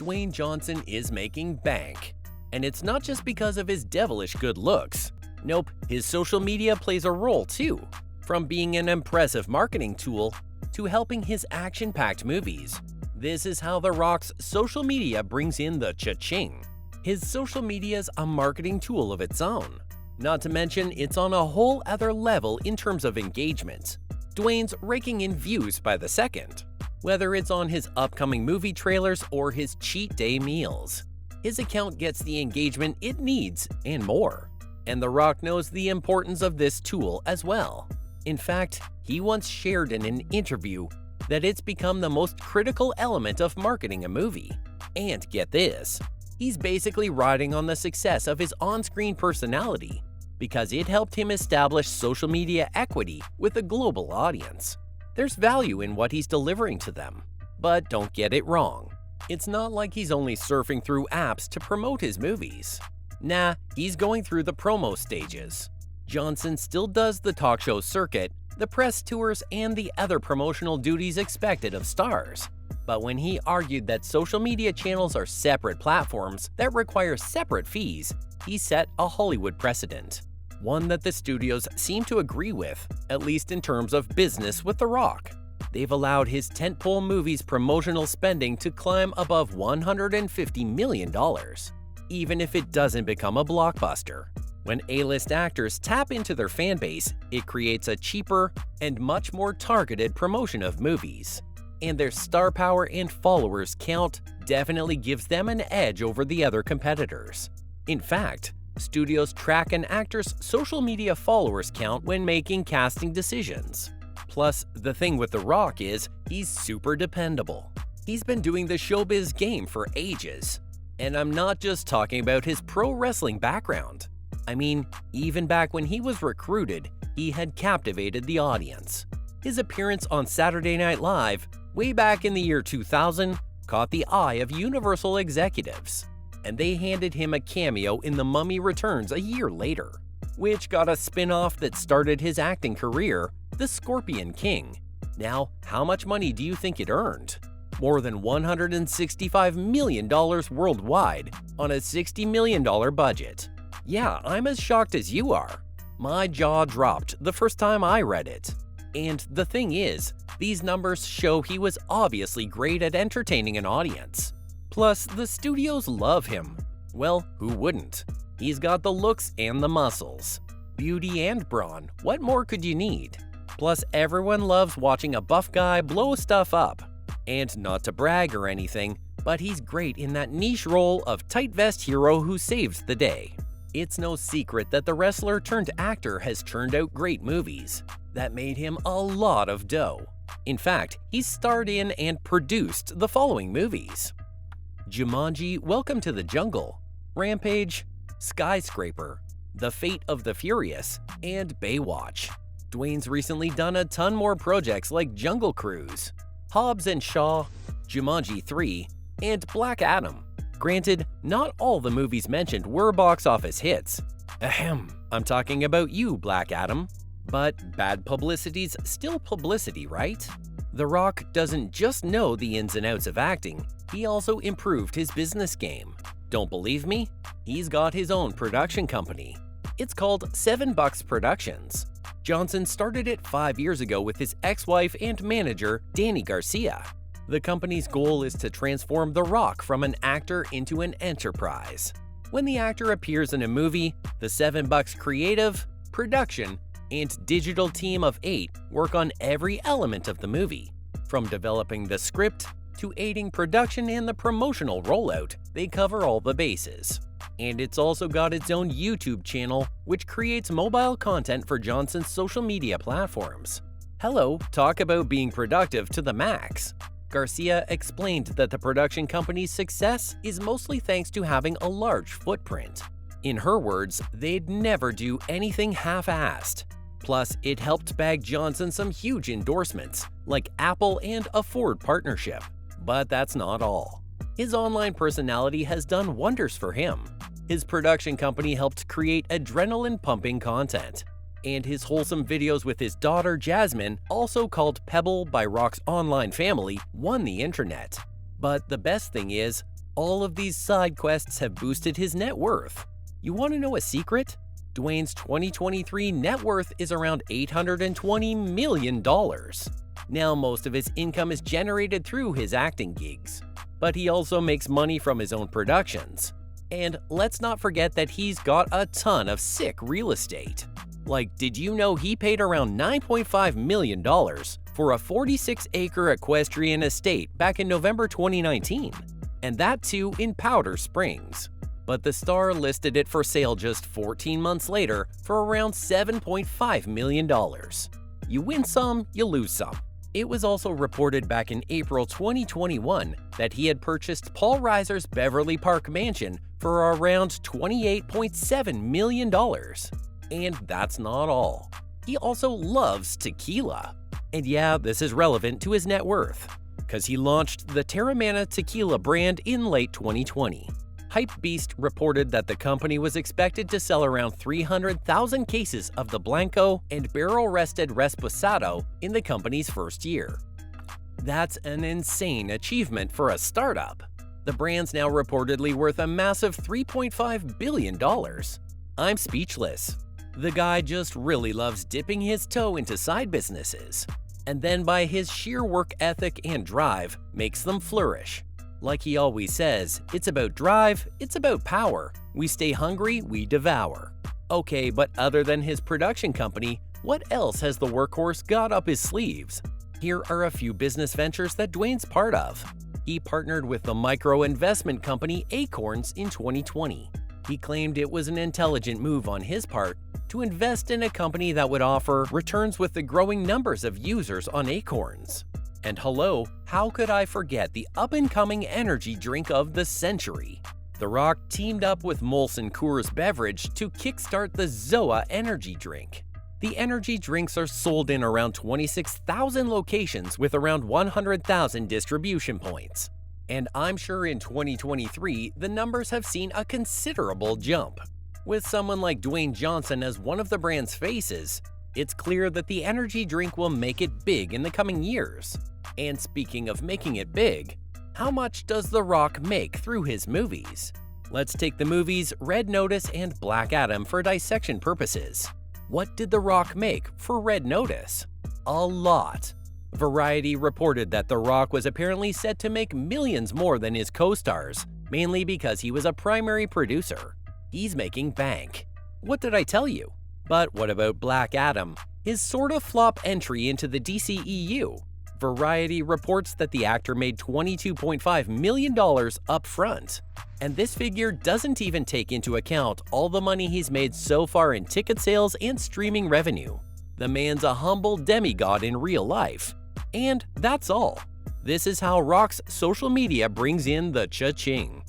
Dwayne Johnson is making bank. And it's not just because of his devilish good looks. Nope, his social media plays a role too. From being an impressive marketing tool to helping his action-packed movies. This is how The Rock's social media brings in the cha-ching. His social media's a marketing tool of its own. Not to mention, it's on a whole other level in terms of engagement. Dwayne's raking in views by the second. Whether it's on his upcoming movie trailers or his cheat day meals. His account gets the engagement it needs and more. And The Rock knows the importance of this tool as well. In fact, he once shared in an interview that it's become the most critical element of marketing a movie. And get this, he's basically riding on the success of his on-screen personality because it helped him establish social media equity with a global audience. There's value in what he's delivering to them. But don't get it wrong. It's not like he's only surfing through apps to promote his movies. Nah, he's going through the promo stages. Johnson still does the talk show circuit, the press tours, and the other promotional duties expected of stars. But when he argued that social media channels are separate platforms that require separate fees, he set a Hollywood precedent. One that the studios seem to agree with, at least in terms of business with The Rock. They've allowed his tentpole movies' promotional spending to climb above $150 million, even if it doesn't become a blockbuster. When A-list actors tap into their fan base, it creates a cheaper and much more targeted promotion of movies. And their star power and followers count definitely gives them an edge over the other competitors. In fact, studios track an actor's social media followers count when making casting decisions. Plus, the thing with The Rock is, he's super dependable. He's been doing the showbiz game for ages. And I'm not just talking about his pro wrestling background. I mean, even back when he was recruited, he had captivated the audience. His appearance on Saturday Night Live, way back in the year 2000, caught the eye of Universal executives. And they handed him a cameo in The Mummy Returns a year later, which got a spin-off that started his acting career, The Scorpion King. Now, how much money do you think it earned? More than $165 million worldwide on a $60 million budget. Yeah, I'm as shocked as you are. My jaw dropped the first time I read it. And the thing is, these numbers show he was obviously great at entertaining an audience. Plus, the studios love him. Well, who wouldn't? He's got the looks and the muscles. Beauty and brawn, what more could you need? Plus, everyone loves watching a buff guy blow stuff up. And not to brag or anything, but he's great in that niche role of tight vest hero who saves the day. It's no secret that the wrestler turned actor has churned out great movies that made him a lot of dough. In fact, he's starred in and produced the following movies: Jumanji: Welcome to the Jungle, Rampage, Skyscraper, The Fate of the Furious, and Baywatch. Dwayne's recently done a ton more projects like Jungle Cruise, Hobbs and Shaw, Jumanji 3, and Black Adam. Granted, not all the movies mentioned were box office hits. Ahem, I'm talking about you, Black Adam. But bad publicity's still publicity, right? The Rock doesn't just know the ins and outs of acting, he also improved his business game. Don't believe me? He's got his own production company. It's called $7 Productions. Johnson started it 5 years ago with his ex-wife and manager, Danny Garcia. The company's goal is to transform The Rock from an actor into an enterprise. When the actor appears in a movie, the $7 creative, production, and digital team of 8 work on every element of the movie. From developing the script to aiding production and the promotional rollout, they cover all the bases. And it's also got its own YouTube channel, which creates mobile content for Johnson's social media platforms. Hello, talk about being productive to the max. Garcia explained that the production company's success is mostly thanks to having a large footprint. In her words, they'd never do anything half-assed. Plus, it helped bag Johnson some huge endorsements, like Apple and a Ford partnership. But that's not all. His online personality has done wonders for him. His production company helped create adrenaline-pumping content. And his wholesome videos with his daughter Jasmine, also called Pebble by Rock's online family, won the internet. But the best thing is, All of these side quests have boosted his net worth. You want to know a secret? Dwayne's 2023 net worth is around $820 million. Now, most of his income is generated through his acting gigs, but he also makes money from his own productions. And let's not forget that he's got a ton of sick real estate. Like, did you know he paid around $9.5 million for a 46-acre equestrian estate back in November 2019? And that too in Powder Springs. But the star listed it for sale just 14 months later for around $7.5 million. You win some, you lose some. It was also reported back in April 2021 that he had purchased Paul Reiser's Beverly Park mansion for around $28.7 million. And that's not all. He also loves tequila. And yeah, this is relevant to his net worth, because he launched the Terramana tequila brand in late 2020. Hypebeast reported that the company was expected to sell around 300,000 cases of the Blanco and barrel-rested Reposado in the company's first year. That's an insane achievement for a startup. The brand's now reportedly worth a massive $3.5 billion. I'm speechless. The guy just really loves dipping his toe into side businesses, and then by his sheer work ethic and drive, makes them flourish. Like he always says, it's about drive, it's about power. We stay hungry, we devour. Okay, but other than his production company, what else has the workhorse got up his sleeves? Here are a few business ventures that Dwayne's part of. He partnered with the micro-investment company Acorns in 2020. He claimed it was an intelligent move on his part to invest in a company that would offer returns with the growing numbers of users on Acorns. And hello, how could I forget the up-and-coming energy drink of the century? The Rock teamed up with Molson Coors Beverage to kickstart the ZOA energy drink. The energy drinks are sold in around 26,000 locations with around 100,000 distribution points. And I'm sure in 2023, the numbers have seen a considerable jump. With someone like Dwayne Johnson as one of the brand's faces, it's clear that the energy drink will make it big in the coming years. And speaking of making it big, how much does The Rock make through his movies? Let's take the movies Red Notice and Black Adam for dissection purposes. What did The Rock make for Red Notice? A lot. Variety reported that The Rock was apparently set to make millions more than his co-stars, mainly because he was a primary producer. He's making bank. What did I tell you? But what about Black Adam, his sort of flop entry into the DCEU? Variety reports that the actor made $22.5 million up front. And this figure doesn't even take into account all the money he's made so far in ticket sales and streaming revenue. The man's a humble demigod in real life. And that's all. This is how Rock's social media brings in the cha-ching.